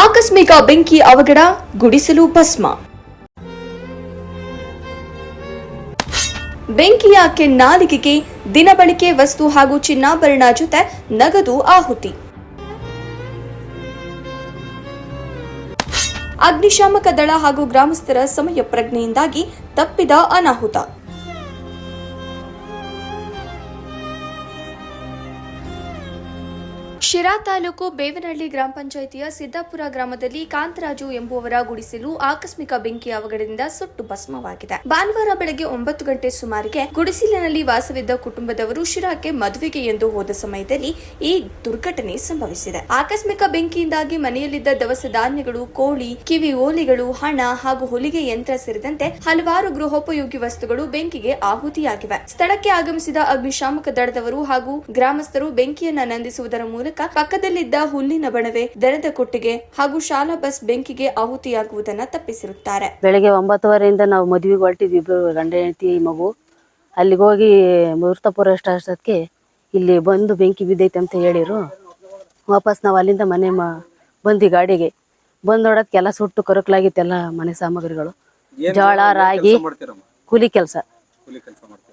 ಆಕಸ್ಮಿಕ ಬೆಂಕಿ ಅವಘಡ, ಗುಡಿಸಲು ಭಸ್ಮ. ಬೆಂಕಿಯ ಕೆನ್ನಾಲಿಗೆಗೆ ದಿನಬಳಕೆ ವಸ್ತು ಹಾಗೂ ಚಿನ್ನಾಭರಣ ಜೊತೆ ನಗದು ಆಹುತಿ. ಅಗ್ನಿಶಾಮಕ ದಳ ಹಾಗೂ ಗ್ರಾಮಸ್ಥರ ಸಮಯ ಪ್ರಜ್ಞೆಯಿಂದಾಗಿ ತಪ್ಪಿದ ಅನಾಹುತ. ಶಿರಾ ತಾಲೂಕು ಬೇವನಹಳ್ಳಿ ಗ್ರಾಮ ಪಂಚಾಯಿತಿಯ ಸಿದ್ದಾಪುರ ಗ್ರಾಮದಲ್ಲಿ ಕಾಂತರಾಜು ಎಂಬುವವರ ಗುಡಿಸಲು ಆಕಸ್ಮಿಕ ಬೆಂಕಿ ಅವಘಡದಿಂದ ಸುಟ್ಟು ಭಸ್ಮವಾಗಿದೆ. ಭಾನುವಾರ ಬೆಳಗ್ಗೆ 9 ಗಂಟೆ ಸುಮಾರಿಗೆ ಗುಡಿಸಲಿನಲ್ಲಿ ವಾಸವಿದ್ದ ಕುಟುಂಬದವರು ಶಿರಾಕ್ಕೆ ಮದುವೆಗೆ ಎಂದು ಹೋದ ಸಮಯದಲ್ಲಿ ಈ ದುರ್ಘಟನೆ ಸಂಭವಿಸಿದೆ. ಆಕಸ್ಮಿಕ ಬೆಂಕಿಯಿಂದಾಗಿ ಮನೆಯಲ್ಲಿದ್ದ ದವಸ ಧಾನ್ಯಗಳು, ಕೋಳಿ, ಕಿವಿ ಓಲೆಗಳು, ಹಣ ಹಾಗೂ ಹೊಲಿಗೆ ಯಂತ್ರ ಸೇರಿದಂತೆ ಹಲವಾರು ಗೃಹೋಪಯೋಗಿ ವಸ್ತುಗಳು ಬೆಂಕಿಗೆ ಆಹುತಿಯಾಗಿವೆ. ಸ್ಥಳಕ್ಕೆ ಆಗಮಿಸಿದ ಅಗ್ನಿಶಾಮಕ ದಳದವರು ಹಾಗೂ ಗ್ರಾಮಸ್ಥರು ಬೆಂಕಿಯನ್ನ ನಂದಿಸುವುದರ ಮೂಲಕ ಪಕ್ಕದಲ್ಲಿದ್ದ ಹುಲ್ಲಿನ ಬಣವೆ, ದನದ ಕೊಟ್ಟಿಗೆ ಹಾಗೂ ಶಾಲಾ ಬಸ್ ಬೆಂಕಿಗೆ ಆಹುತಿಯಾಗುವುದನ್ನು ತಪ್ಪಿಸಿರುತ್ತಾರೆ. ಬೆಳಗ್ಗೆ 9:30 ನಾವು ಮದುವೆಗೆ ಹೊರಟಿದ್ವಿ, ಇಬ್ಬರು ಗಂಡ ಹೆಂಡತಿ ಮಗು. ಅಲ್ಲಿಗೆ ಹೋಗಿ ಮೂರ್ತಪುರ ಅಷ್ಟಕ್ಕೆ ಇಲ್ಲಿ ಬಂದು ಬೆಂಕಿ ಬಿದ್ದೈತೆ ಅಂತ ಹೇಳಿರು. ವಾಪಸ್ ನಾವು ಅಲ್ಲಿಂದ ಮನೆ ಬಂದ್ವಿ. ಗಾಡಿಗೆ ಬಂದು ನೋಡೋದಕ್ಕೆಲ್ಲ ಸುಟ್ಟು ಕರಕಲಾಗಿತ್ತೆಲ್ಲ ಮನೆ ಸಾಮಗ್ರಿಗಳು. ಜೋಳ, ರಾಗಿ, ಕೂಲಿ ಕೆಲಸ,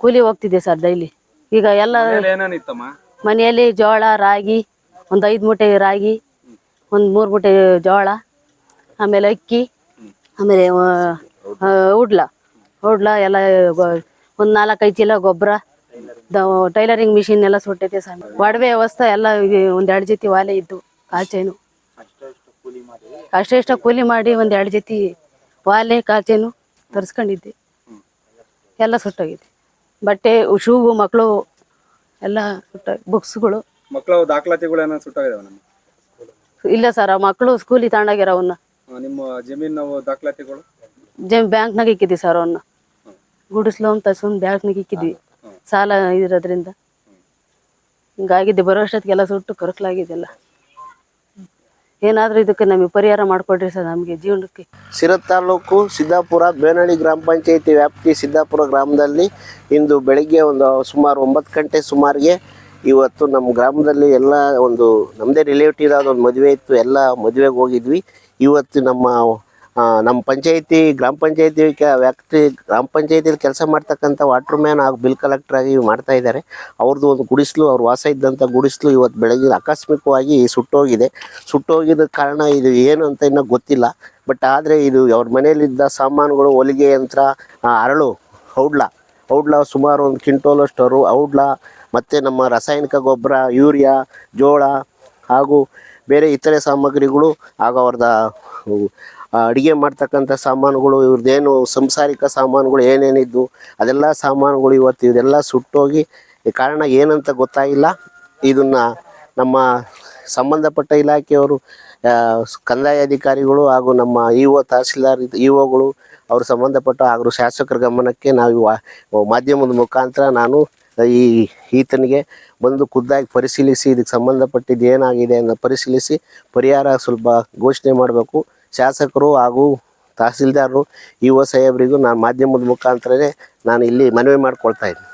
ಕೂಲಿ ಹೋಗ್ತಿದ್ದೆ ಸರ್ ಡೈಲಿ. ಈಗ ಎಲ್ಲ ಮನೆಯಲ್ಲಿ ಜೋಳ, ರಾಗಿ, ಒಂದು 5 ಮೂಟೆ ರಾಗಿ, ಒಂದು 3 ಮೂಟೆ ಜೋಳ, ಆಮೇಲೆ ಅಕ್ಕಿ, ಆಮೇಲೆ ಔಡ್ಲ ಎಲ್ಲ, ಒಂದು 4-5 ಚೀಲ ಗೊಬ್ಬರ, ಟೈಲರಿಂಗ್ ಮಿಷಿನ್ ಎಲ್ಲ ಸುಟ್ಟೈತೆ ಸರ್. ಒಡವೆ ವ್ಯವಸ್ಥೆ ಎಲ್ಲ, ಒಂದು 2 ಜೊತೆ ವಾಲೆ ಇದ್ದು, ಕಾಚೇನು ಅಷ್ಟೆಷ್ಟ ಕೂಲಿ ಮಾಡಿ ಒಂದು 2 ಜೊತೆ ವಾಲೆ ಕಾಚೇನು ತರಿಸ್ಕೊಂಡಿದ್ದೆ. ಎಲ್ಲ ಸುಟ್ಟೋಗಿದೆ. ಬಟ್ಟೆ, ಶೂ, ಮಕ್ಕಳು ಎಲ್ಲ ಸುಟ್ಟ, ಬುಕ್ಸ್ಗಳು. ಮಕ್ಕಳು ದಾಖಲಾತಿಗಳು ಏನೋ ಸುಟ್ಟಾಗಿದಾವ? ಇಲ್ಲ ಸರ್, ಮಕ್ಕಳು ಸ್ಕೂಲಿಗೆ ತಗೊಂಡೋಗ್ಯಾರ. ಅವನ್ನ ನಿಮ್ಮ ಜಮೀನು ದಾಖಲಾತಿಗಳು ಬ್ಯಾಂಕ್ನಾಗ ಇಕ್ಕಿದ್ವಿ ಸರ್. ಅವನ್ನ ಗುಡಿಸ್ಲು ಅಂತ ಸುಮ್ಮನೆ ಬ್ಯಾಂಕ್ನಾಗ ಇಕ್ಕಿದ್ವಿ, ಸಾಲ ಇರೋದ್ರಿಂದ ಹಿಂಗಾಗಿದ್ದೆ. ಬರೋ ಅಷ್ಟೊತ್ತಿಗೆಲ್ಲ ಸುಟ್ಟು ಕರಕಲಾಗಿದ್ದೆಲ್ಲ. ಏನಾದರೂ ಇದಕ್ಕೆ ನಮಗೆ ಪರಿಹಾರ ಮಾಡಿಕೊಡ್ರಿ ಸರ್, ನಮಗೆ ಜೀವನಕ್ಕೆ. ಶಿರಾ ತಾಲೂಕು ಸಿದ್ದಾಪುರ ಬೇವನಹಳ್ಳಿ ಗ್ರಾಮ ಪಂಚಾಯಿತಿ ವ್ಯಾಪ್ತಿ ಸಿದ್ದಾಪುರ ಗ್ರಾಮದಲ್ಲಿ ಇಂದು ಬೆಳಗ್ಗೆ ಸುಮಾರು 9 ಗಂಟೆ ಸುಮಾರಿಗೆ ಇವತ್ತು ನಮ್ಮ ಗ್ರಾಮದಲ್ಲಿ ಎಲ್ಲ ನಮ್ಮದೇ ರಿಲೇಟಿವ್ ಆದ ಒಂದು ಮದುವೆ ಇತ್ತು. ಎಲ್ಲ ಮದುವೆಗೆ ಹೋಗಿದ್ವಿ. ಇವತ್ತು ನಮ್ಮ ಪಂಚಾಯಿತಿ ಗ್ರಾಮ ಪಂಚಾಯಿತಿ ವ್ಯಾಪ್ತಿ ಗ್ರಾಮ ಪಂಚಾಯಿತಿಯಲ್ಲಿ ಕೆಲಸ ಮಾಡ್ತಕ್ಕಂಥ ವಾಟರ್ ಮ್ಯಾನ್ ಹಾಗೂ ಬಿಲ್ ಕಲೆಕ್ಟರ್ ಆಗಿ ಮಾಡ್ತಾ ಇದ್ದಾರೆ. ಅವ್ರದ್ದು ಒಂದು ಗುಡಿಸಲು, ಅವ್ರು ವಾಸ ಇದ್ದಂಥ ಗುಡಿಸಲು ಇವತ್ತು ಬೆಳಗ್ಗೆ ಆಕಸ್ಮಿಕವಾಗಿ ಸುಟ್ಟೋಗಿದ ಕಾರಣ ಇದು ಏನು ಅಂತ ಇನ್ನೂ ಗೊತ್ತಿಲ್ಲ. ಬಟ್ ಆದರೆ ಇದು ಅವ್ರ ಮನೆಯಲ್ಲಿದ್ದ ಸಾಮಾನುಗಳು, ಹೊಲಿಗೆ ಯಂತ್ರ, ಅರಳು, ಔಡ್ಲ ಸುಮಾರು 1 ಕ್ವಿಂಟೋಲಷ್ಟು ಔಡ್ಲ, ಮತ್ತು ನಮ್ಮ ರಾಸಾಯನಿಕ ಗೊಬ್ಬರ, ಯೂರಿಯಾ, ಜೋಳ ಹಾಗೂ ಬೇರೆ ಇತರೆ ಸಾಮಗ್ರಿಗಳು ಹಾಗೂ ಅವ್ರದ್ದು ಅಡುಗೆ ಮಾಡ್ತಕ್ಕಂಥ ಸಾಮಾನುಗಳು, ಇವ್ರದ್ದೇನು ಸಂಸಾರಿಕ ಸಾಮಾನುಗಳು ಏನೇನಿದ್ದು ಅದೆಲ್ಲ ಸಾಮಾನುಗಳು ಇವತ್ತು ಇದೆಲ್ಲ ಸುಟ್ಟೋಗಿ ಕಾರಣ ಏನಂತ ಗೊತ್ತಾಗಿಲ್ಲ. ಇದನ್ನು ನಮ್ಮ ಸಂಬಂಧಪಟ್ಟ ಇಲಾಖೆಯವರು, ಕಂದಾಯ ಅಧಿಕಾರಿಗಳು ಹಾಗೂ ನಮ್ಮ ತಹಸೀಲ್ದಾರ್ ಇಒಗಳು ಅವರು ಸಂಬಂಧಪಟ್ಟ ಹಾಗೂ ಶಾಸಕರ ಗಮನಕ್ಕೆ ನಾವು ಮಾಧ್ಯಮದ ಮುಖಾಂತರ ನಾನು ಈತನಿಗೆ ಬಂದು ಖುದ್ದಾಗಿ ಪರಿಶೀಲಿಸಿ ಇದಕ್ಕೆ ಸಂಬಂಧಪಟ್ಟಿದ್ದು ಏನಾಗಿದೆ ಅಂತ ಪರಿಶೀಲಿಸಿ ಪರಿಹಾರ ಸ್ವಲ್ಪ ಘೋಷಣೆ ಮಾಡಬೇಕು. ಶಾಸಕರು ಹಾಗೂ ತಹಸೀಲ್ದಾರರು ಇಒ ಸಾಹೇಬರಿಗೂ ನಾನು ಮಾಧ್ಯಮದ ಮುಖಾಂತರನೇ ನಾನು ಇಲ್ಲಿ ಮನವಿ ಮಾಡ್ಕೊಳ್ತಾ ಇದ್ದೀನಿ.